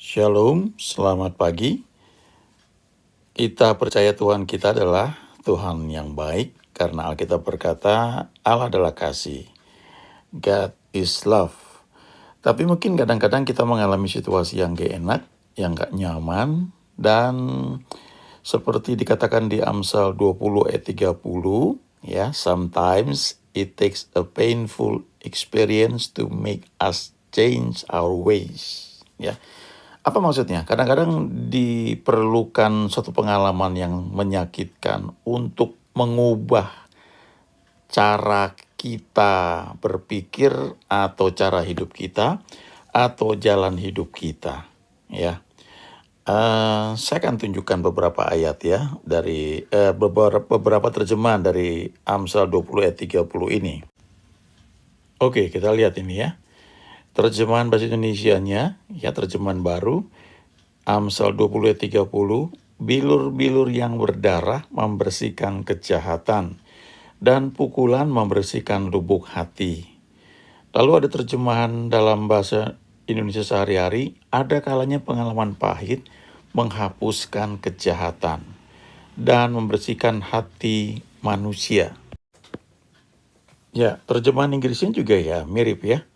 Shalom, selamat pagi. Kita percaya Tuhan kita adalah Tuhan yang baik karena Alkitab berkata Allah adalah kasih. God is love. Tapi mungkin kadang-kadang kita mengalami situasi yang gak enak, yang gak nyaman, dan seperti dikatakan di Amsal 20 ayat 30, ya, sometimes it takes a painful experience to make us change our ways, ya. Apa maksudnya? Kadang-kadang diperlukan suatu pengalaman yang menyakitkan untuk mengubah cara kita berpikir atau cara hidup kita atau jalan hidup kita, ya. Saya akan tunjukkan beberapa ayat ya dari beberapa terjemahan dari Amsal 20 ayat 30 ini. Oke, kita lihat ini ya. Terjemahan bahasa Indonesianya, ya terjemahan baru, Amsal 20 ayat 30, bilur-bilur yang berdarah membersihkan kejahatan, dan pukulan membersihkan lubuk hati. Lalu ada terjemahan dalam bahasa Indonesia sehari-hari, ada kalanya pengalaman pahit menghapuskan kejahatan dan membersihkan hati manusia. Ya, terjemahan Inggrisnya juga ya mirip ya.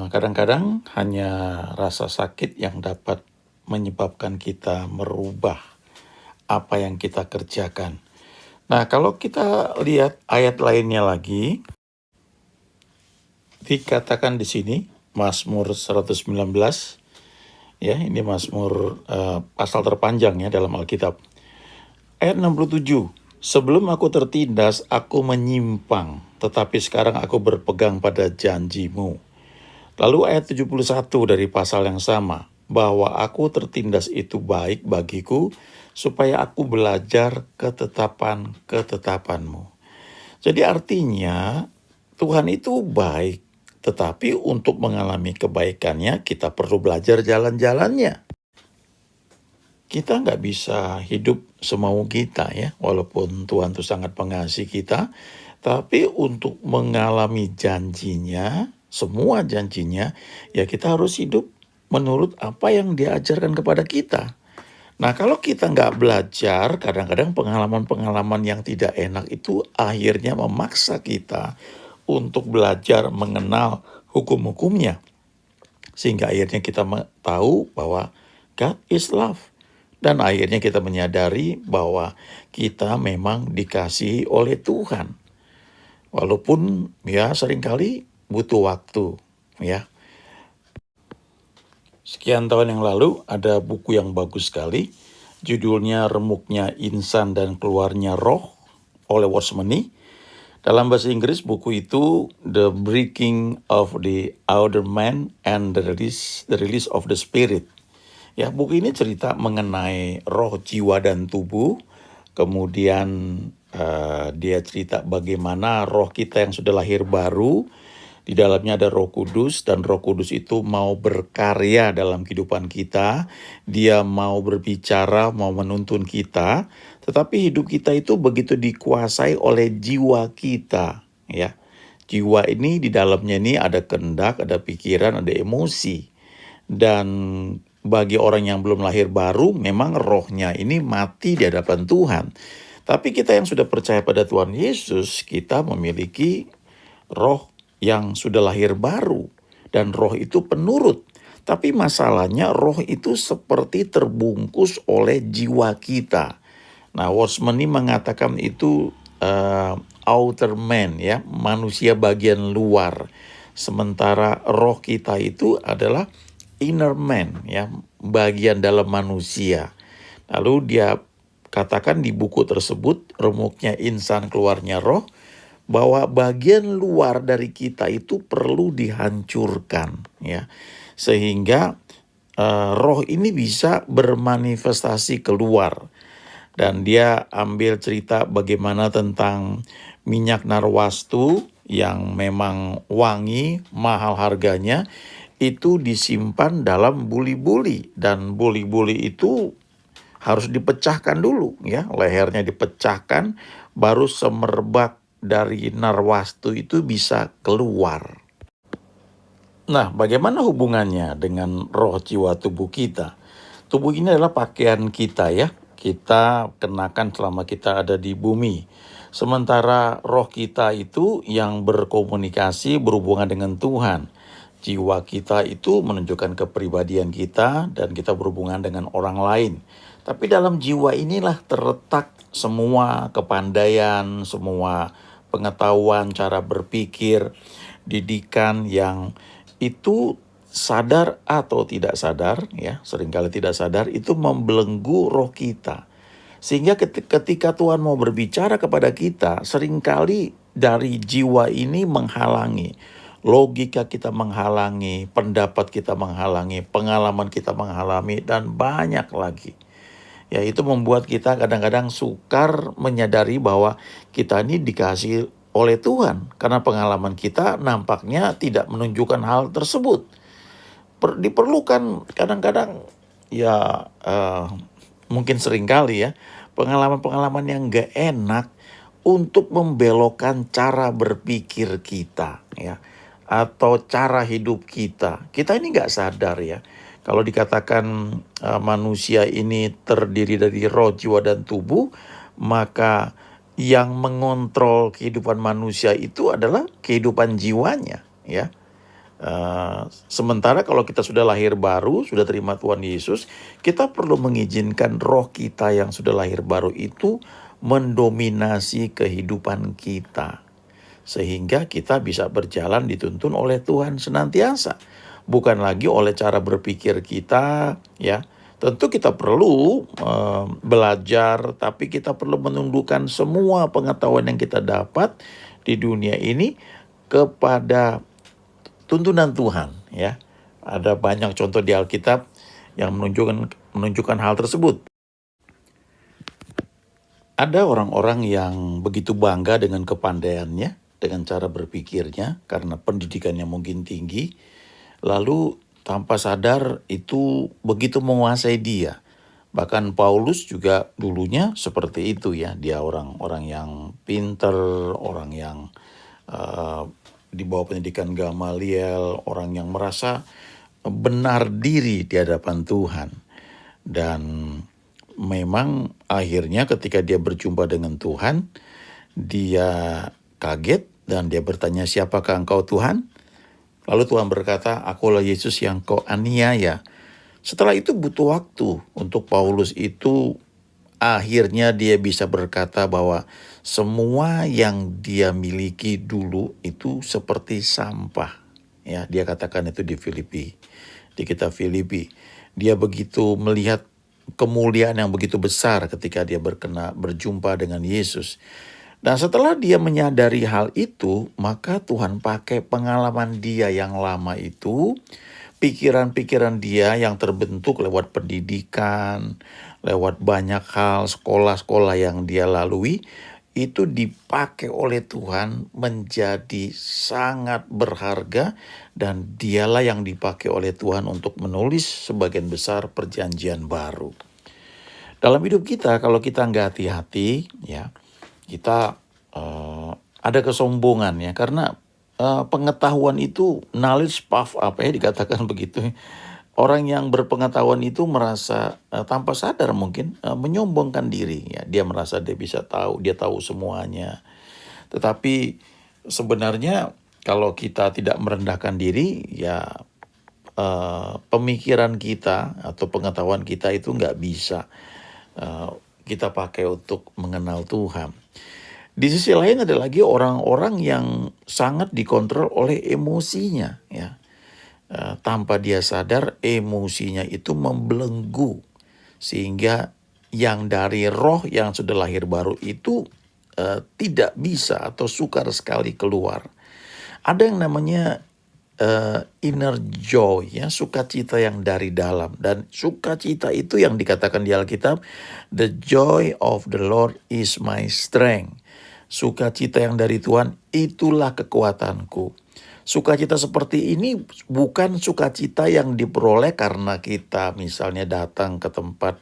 Kadang-kadang hanya rasa sakit yang dapat menyebabkan kita merubah apa yang kita kerjakan. Nah, kalau kita lihat ayat lainnya lagi, dikatakan di sini, Mazmur 119, ya ini Mazmur pasal terpanjang ya dalam Alkitab. Ayat 67, sebelum aku tertindas, aku menyimpang, tetapi sekarang aku berpegang pada janjimu. Lalu ayat 71 dari pasal yang sama, bahwa aku tertindas itu baik bagiku, supaya aku belajar ketetapan-ketetapanmu. Jadi artinya Tuhan itu baik, tetapi untuk mengalami kebaikannya kita perlu belajar jalan-jalannya. Kita nggak bisa hidup semau kita ya, walaupun Tuhan itu sangat mengasihi kita, tapi untuk mengalami janjinya, semua janjinya, ya kita harus hidup menurut apa yang Dia ajarkan kepada kita. Nah, kalau kita nggak belajar, kadang-kadang pengalaman-pengalaman yang tidak enak itu akhirnya memaksa kita untuk belajar mengenal hukum-hukumnya. Sehingga akhirnya kita tahu bahwa God is love. Dan akhirnya kita menyadari bahwa kita memang dikasihi oleh Tuhan. Walaupun ya seringkali butuh waktu ya. Sekian tahun yang lalu ada buku yang bagus sekali. Judulnya Remuknya Insan dan Keluarnya Roh oleh Watchmeni. Dalam bahasa Inggris buku itu The Breaking of the Outer Man and the Release of the Spirit. Ya, buku ini cerita mengenai roh, jiwa, dan tubuh. Kemudian dia cerita bagaimana roh kita yang sudah lahir baru, di dalamnya ada Roh Kudus, dan Roh Kudus itu mau berkarya dalam kehidupan kita. Dia mau berbicara, mau menuntun kita, tetapi hidup kita itu begitu dikuasai oleh jiwa kita, ya. Jiwa ini di dalamnya ini ada kehendak, ada pikiran, ada emosi. Dan bagi orang yang belum lahir baru, memang rohnya ini mati di hadapan Tuhan. Tapi kita yang sudah percaya pada Tuhan Yesus, kita memiliki roh yang sudah lahir baru. Dan roh itu penurut. Tapi masalahnya roh itu seperti terbungkus oleh jiwa kita. Nah, Watchmeni mengatakan itu outer man, ya, manusia bagian luar. Sementara roh kita itu adalah inner man, ya, bagian dalam manusia. Lalu dia katakan di buku tersebut, Remuknya Insan Keluarnya Roh, bahwa bagian luar dari kita itu perlu dihancurkan, ya, sehingga roh ini bisa bermanifestasi keluar. Dan dia ambil cerita bagaimana tentang minyak narwastu yang memang wangi, mahal harganya, itu disimpan dalam buli-buli, dan buli-buli itu harus dipecahkan dulu ya, lehernya dipecahkan baru semerbak dari narwastu itu bisa keluar. Nah, bagaimana hubungannya dengan roh, jiwa, tubuh kita? Tubuh ini adalah pakaian kita ya. Kita kenakan selama kita ada di bumi. Sementara roh kita itu yang berkomunikasi berhubungan dengan Tuhan. Jiwa kita itu menunjukkan kepribadian kita dan kita berhubungan dengan orang lain. Tapi dalam jiwa inilah terletak semua kepandaian, semua pengetahuan, cara berpikir, didikan yang itu sadar atau tidak sadar ya, seringkali tidak sadar itu membelenggu roh kita. Sehingga ketika Tuhan mau berbicara kepada kita, seringkali dari jiwa ini menghalangi. Logika kita menghalangi, pendapat kita menghalangi, pengalaman kita menghalangi, dan banyak lagi. Ya, itu membuat kita kadang-kadang sukar menyadari bahwa kita ini dikasih oleh Tuhan. Karena pengalaman kita nampaknya tidak menunjukkan hal tersebut. Diperlukan kadang-kadang ya mungkin seringkali ya pengalaman-pengalaman yang gak enak untuk membelokkan cara berpikir kita ya, atau cara hidup kita. Kita ini gak sadar ya. Kalau dikatakan manusia ini terdiri dari roh, jiwa, dan tubuh, maka yang mengontrol kehidupan manusia itu adalah kehidupan jiwanya ya. Sementara kalau kita sudah lahir baru, sudah terima Tuhan Yesus, kita perlu mengizinkan roh kita yang sudah lahir baru itu mendominasi kehidupan kita. Sehingga kita bisa berjalan dituntun oleh Tuhan senantiasa. Bukan lagi oleh cara berpikir kita ya. Tentu kita perlu belajar, tapi kita perlu menundukkan semua pengetahuan yang kita dapat di dunia ini kepada tuntunan Tuhan ya. Ada banyak contoh di Alkitab yang menunjukkan hal tersebut. Ada orang-orang yang begitu bangga dengan kepandaiannya, dengan cara berpikirnya karena pendidikannya mungkin tinggi, lalu tanpa sadar itu begitu menguasai dia. Bahkan Paulus juga dulunya seperti itu ya. Dia orang-orang yang pinter, orang yang di bawah pendidikan Gamaliel, orang yang merasa benar diri di hadapan Tuhan. Dan memang akhirnya ketika dia berjumpa dengan Tuhan, dia kaget dan dia bertanya, "Siapakah engkau Tuhan?" Lalu Tuhan berkata, "Akulah Yesus yang kau aniaya." Setelah itu butuh waktu untuk Paulus itu akhirnya dia bisa berkata bahwa semua yang dia miliki dulu itu seperti sampah. Ya, dia katakan itu di Filipi, di kitab Filipi. Dia begitu melihat kemuliaan yang begitu besar ketika dia berjumpa dengan Yesus. Dan setelah dia menyadari hal itu, maka Tuhan pakai pengalaman dia yang lama itu, pikiran-pikiran dia yang terbentuk lewat pendidikan, lewat banyak hal, sekolah-sekolah yang dia lalui, itu dipakai oleh Tuhan menjadi sangat berharga, dan dialah yang dipakai oleh Tuhan untuk menulis sebagian besar perjanjian baru. Dalam hidup kita, kalau kita nggak hati-hati, ya kita ada kesombongan ya, karena pengetahuan itu knowledge puff up ya, dikatakan begitu. Orang yang berpengetahuan itu merasa tanpa sadar mungkin menyombongkan diri ya. Dia merasa dia bisa tahu, dia tahu semuanya. Tetapi sebenarnya kalau kita tidak merendahkan diri ya, pemikiran kita atau pengetahuan kita itu nggak bisa kita pakai untuk mengenal Tuhan. Di sisi lain ada lagi orang-orang yang sangat dikontrol oleh emosinya ya. Tanpa dia sadar emosinya itu membelenggu, sehingga yang dari roh yang sudah lahir baru itu tidak bisa atau sukar sekali keluar. Ada yang namanya inner joy ya, sukacita yang dari dalam. Dan sukacita itu yang dikatakan di Alkitab, the joy of the Lord is my strength. Sukacita yang dari Tuhan itulah kekuatanku. Sukacita seperti ini bukan sukacita yang diperoleh karena kita misalnya datang ke tempat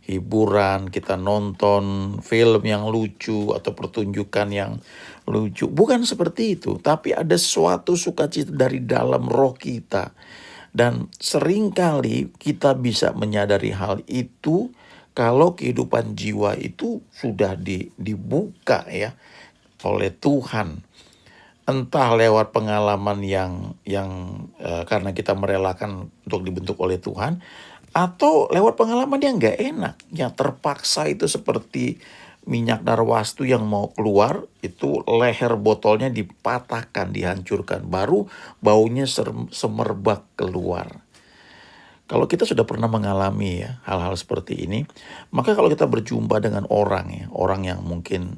hiburan, kita nonton film yang lucu atau pertunjukan yang lucu. Bukan seperti itu, tapi ada suatu sukacita dari dalam roh kita. Dan seringkali kita bisa menyadari hal itu kalau kehidupan jiwa itu sudah dibuka ya oleh Tuhan. Entah lewat pengalaman yang karena kita merelakan untuk dibentuk oleh Tuhan, atau lewat pengalaman yang nggak enak, yang terpaksa itu seperti minyak narwastu yang mau keluar, itu leher botolnya dipatahkan, dihancurkan, baru baunya semerbak keluar. Kalau kita sudah pernah mengalami ya hal-hal seperti ini, maka kalau kita berjumpa dengan orang ya, orang yang mungkin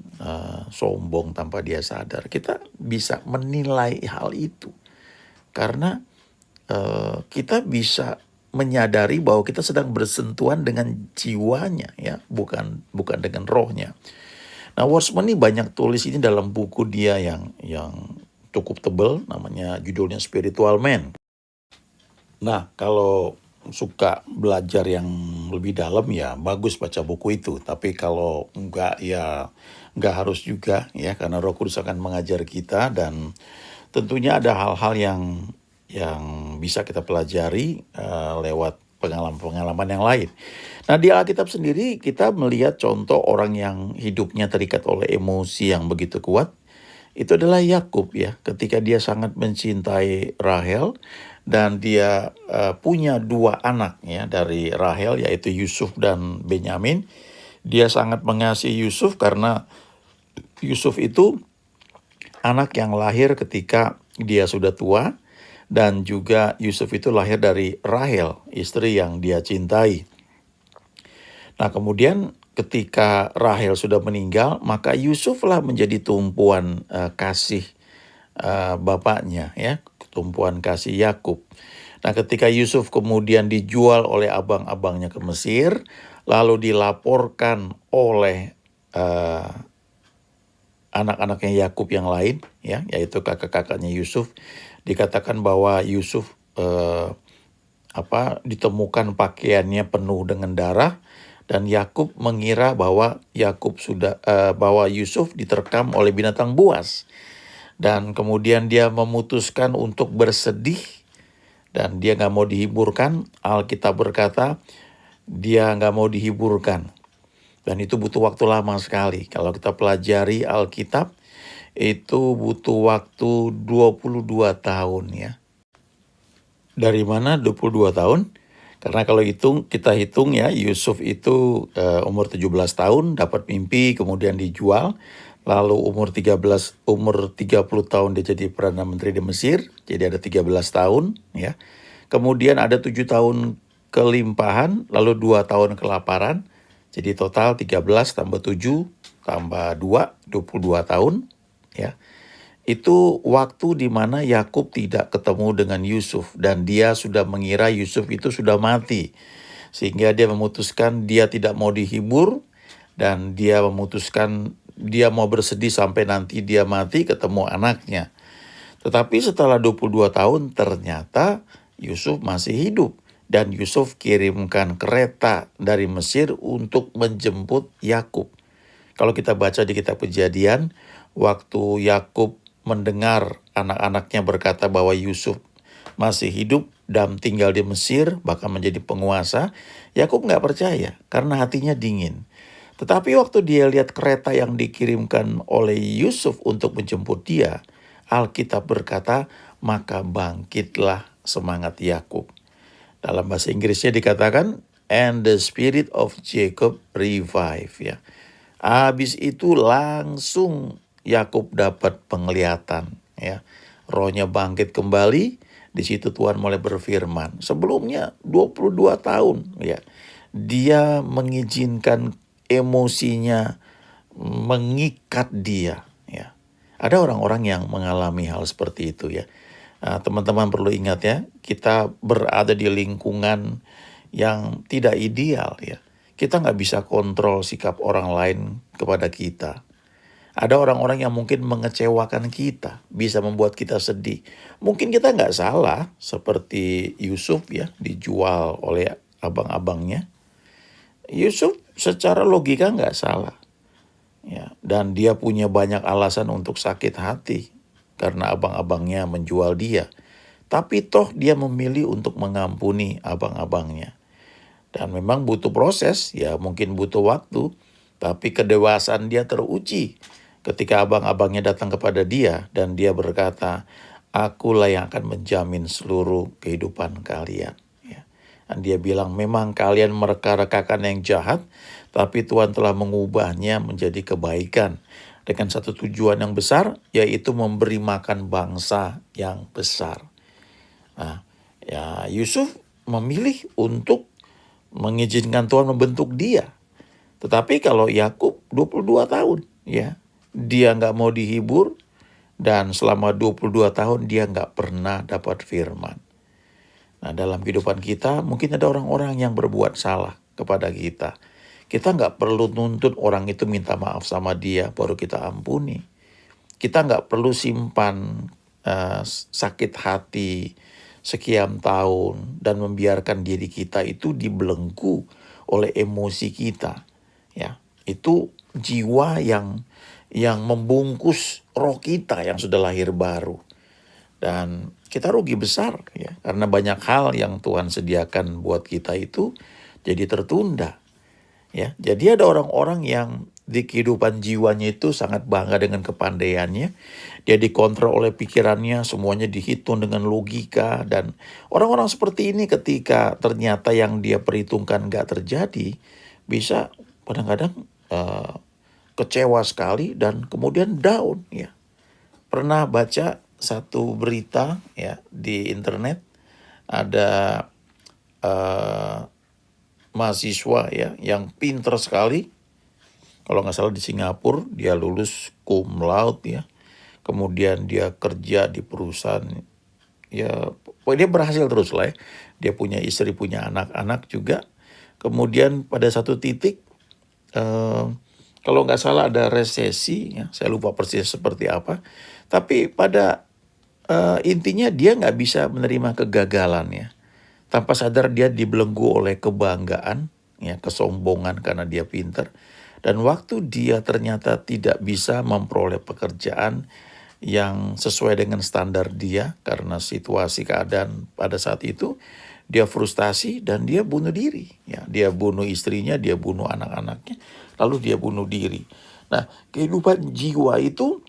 sombong tanpa dia sadar, kita bisa menilai hal itu. Karena kita bisa menyadari bahwa kita sedang bersentuhan dengan jiwanya ya, bukan dengan rohnya. Nah, Watchman ini banyak tulis ini dalam buku dia yang cukup tebal, namanya judulnya Spiritual Man. Nah, kalau suka belajar yang lebih dalam ya bagus baca buku itu. Tapi kalau enggak ya enggak harus juga ya, karena Roh Kudus akan mengajar kita, dan tentunya ada hal-hal yang bisa kita pelajari lewat pengalaman-pengalaman yang lain. Nah, di Alkitab sendiri kita melihat contoh orang yang hidupnya terikat oleh emosi yang begitu kuat. Itu adalah Yakub ya, ketika dia sangat mencintai Rahel dan dia punya 2 anak ya dari Rahel, yaitu Yusuf dan Benyamin. Dia sangat mengasihi Yusuf karena Yusuf itu anak yang lahir ketika dia sudah tua, dan juga Yusuf itu lahir dari Rahel, istri yang dia cintai. Nah, kemudian ketika Rahel sudah meninggal, maka Yusuflah menjadi tumpuan kasih bapaknya ya, tumpuan kasih Yakub. Nah, ketika Yusuf kemudian dijual oleh abang-abangnya ke Mesir, lalu dilaporkan oleh anak-anaknya Yakub yang lain ya, yaitu kakak-kakaknya Yusuf, dikatakan bahwa Yusuf ditemukan pakaiannya penuh dengan darah, dan Yakub mengira bahwa bahwa Yusuf diterkam oleh binatang buas, dan kemudian dia memutuskan untuk bersedih dan dia nggak mau dihiburkan. Alkitab berkata dia nggak mau dihiburkan, dan itu butuh waktu lama sekali. Kalau kita pelajari Alkitab itu butuh waktu 22 tahun ya. Dari mana 22 tahun? Karena kalau kita hitung ya, Yusuf itu umur 17 tahun dapat mimpi, kemudian dijual. Lalu umur 30 tahun dia jadi Perdana Menteri di Mesir, jadi ada 13 tahun ya. Kemudian ada 7 tahun kelimpahan, lalu 2 tahun kelaparan. Jadi total 13 tambah 7 tambah 2, 22 tahun ya. Itu waktu di mana Yakub tidak ketemu dengan Yusuf, dan dia sudah mengira Yusuf itu sudah mati. Sehingga dia memutuskan dia tidak mau dihibur, dan dia memutuskan dia mau bersedih sampai nanti dia mati ketemu anaknya. Tetapi setelah 22 tahun ternyata Yusuf masih hidup, dan Yusuf kirimkan kereta dari Mesir untuk menjemput Yakub. Kalau kita baca di kitab Kejadian, waktu Yakub mendengar anak-anaknya berkata bahwa Yusuf masih hidup dan tinggal di Mesir, bahkan menjadi penguasa, Yakub nggak percaya karena hatinya dingin. Tetapi waktu dia lihat kereta yang dikirimkan oleh Yusuf untuk menjemput dia, Alkitab berkata, maka bangkitlah semangat Yakub. Dalam bahasa Inggrisnya dikatakan, and the spirit of Jacob revive ya. Habis itu langsung Yakub dapat penglihatan ya. Rohnya bangkit kembali. Di situ Tuhan mulai berfirman. Sebelumnya 22 tahun ya. Dia mengizinkan emosinya mengikat dia ya. Ada orang-orang yang mengalami hal seperti itu ya. Teman-teman perlu ingat ya, kita berada di lingkungan yang tidak ideal ya. Kita nggak bisa kontrol sikap orang lain kepada kita. Ada orang-orang yang mungkin mengecewakan kita, bisa membuat kita sedih. Mungkin kita nggak salah, seperti Yusuf ya, dijual oleh abang-abangnya. Yusuf secara logika nggak salah. Ya, dan dia punya banyak alasan untuk sakit hati karena abang-abangnya menjual dia. Tapi toh dia memilih untuk mengampuni abang-abangnya. Dan memang butuh proses, ya mungkin butuh waktu. Tapi kedewasaan dia teruji ketika abang-abangnya datang kepada dia dan dia berkata, akulah yang akan menjamin seluruh kehidupan kalian. Ya. Dan dia bilang, memang kalian mereka-rekakan yang jahat, tapi Tuhan telah mengubahnya menjadi kebaikan dengan satu tujuan yang besar, yaitu memberi makan bangsa yang besar. Nah, ya Yusuf memilih untuk mengizinkan Tuhan membentuk dia. Tetapi kalau Yakub 22 tahun, ya, dia nggak mau dihibur dan selama 22 tahun dia nggak pernah dapat firman. Nah, dalam kehidupan kita mungkin ada orang-orang yang berbuat salah kepada kita. Kita nggak perlu nuntut orang itu minta maaf sama dia baru kita ampuni. Kita nggak perlu simpan sakit hati sekian tahun dan membiarkan diri kita itu dibelenggu oleh emosi kita. Ya, itu jiwa yang membungkus roh kita yang sudah lahir baru. Dan kita rugi besar ya, karena banyak hal yang Tuhan sediakan buat kita itu jadi tertunda. Ya, jadi ada orang-orang yang di kehidupan jiwanya itu sangat bangga dengan kepandaiannya. Dia dikontrol oleh pikirannya, semuanya dihitung dengan logika. Dan orang-orang seperti ini ketika ternyata yang dia perhitungkan gak terjadi, bisa kadang-kadang kecewa sekali dan kemudian down. Ya. Pernah baca satu berita ya di internet, ada mahasiswa ya yang pinter sekali, kalau nggak salah di Singapura, dia lulus cum laude ya, kemudian dia kerja di perusahaan ya, dia berhasil terus lah ya, dia punya istri, punya anak-anak juga. Kemudian pada satu titik kalau nggak salah ada resesi ya, saya lupa persis seperti apa, tapi pada intinya dia nggak bisa menerima kegagalan ya. Tanpa sadar dia dibelenggu oleh kebanggaan, ya, kesombongan karena dia pintar. Dan waktu dia ternyata tidak bisa memperoleh pekerjaan yang sesuai dengan standar dia karena situasi keadaan pada saat itu, dia frustasi dan dia bunuh diri. Ya, dia bunuh istrinya, dia bunuh anak-anaknya, lalu dia bunuh diri. Nah, kehidupan jiwa itu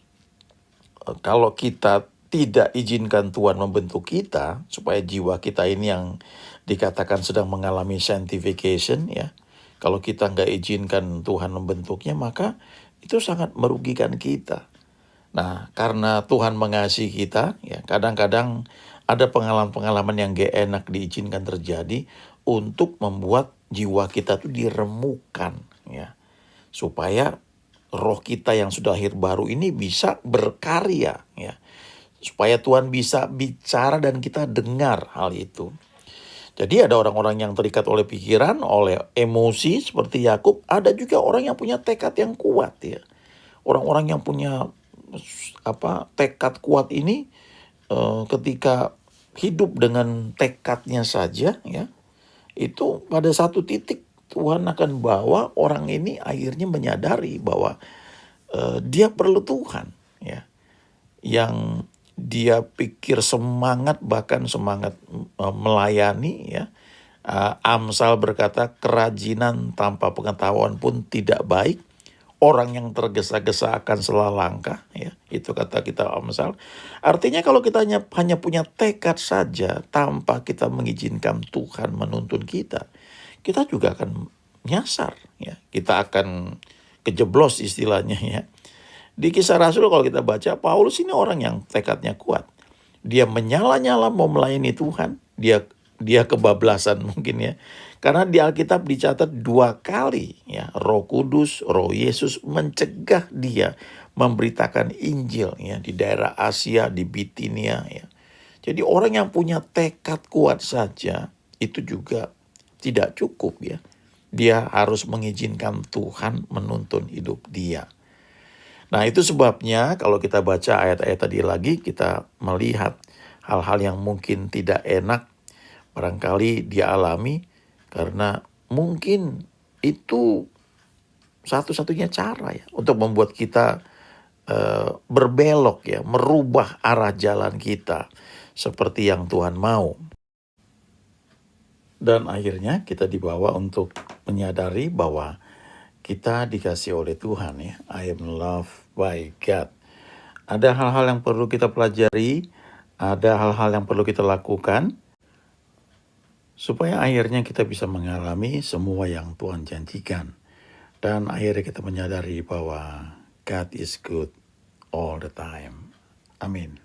kalau kita tidak izinkan Tuhan membentuk kita, supaya jiwa kita ini yang dikatakan sedang mengalami sanctification ya. Kalau kita nggak izinkan Tuhan membentuknya, maka itu sangat merugikan kita. Nah, karena Tuhan mengasihi kita, ya kadang-kadang ada pengalaman-pengalaman yang gak enak diizinkan terjadi untuk membuat jiwa kita tuh diremukkan, ya, supaya roh kita yang sudah lahir baru ini bisa berkarya, ya, supaya Tuhan bisa bicara dan kita dengar hal itu. Jadi ada orang-orang yang terikat oleh pikiran, oleh emosi seperti Yakub. Ada juga orang yang punya tekad yang kuat ya. Orang-orang yang punya tekad kuat ini ketika hidup dengan tekadnya saja ya, itu pada satu titik Tuhan akan bawa orang ini akhirnya menyadari bahwa dia perlu Tuhan ya. Yang dia pikir semangat, bahkan semangat melayani ya. Amsal berkata kerajinan tanpa pengetahuan pun tidak baik. Orang yang tergesa-gesa akan salah langkah ya. Itu kata kita Amsal. Artinya kalau kita hanya punya tekad saja tanpa kita mengizinkan Tuhan menuntun kita, kita juga akan nyasar ya. Kita akan kejeblos istilahnya ya. Di Kisah Rasul kalau kita baca, Paulus ini orang yang tekadnya kuat. Dia menyala-nyala mau melayani Tuhan. Dia kebablasan mungkin ya. Karena di Alkitab dicatat 2 kali ya, Roh Kudus, Roh Yesus mencegah dia memberitakan Injil ya di daerah Asia, di Bitinia ya. Jadi orang yang punya tekad kuat saja itu juga tidak cukup ya. Dia harus mengizinkan Tuhan menuntun hidup dia. Nah itu sebabnya kalau kita baca ayat-ayat tadi lagi, kita melihat hal-hal yang mungkin tidak enak barangkali dia alami karena mungkin itu satu-satunya cara ya untuk membuat kita berbelok ya, merubah arah jalan kita seperti yang Tuhan mau. Dan akhirnya kita dibawa untuk menyadari bahwa kita dikasih oleh Tuhan ya. I am loved by God. Ada hal-hal yang perlu kita pelajari, ada hal-hal yang perlu kita lakukan, supaya akhirnya kita bisa mengalami semua yang Tuhan janjikan. Dan akhirnya kita menyadari bahwa God is good all the time. Amin.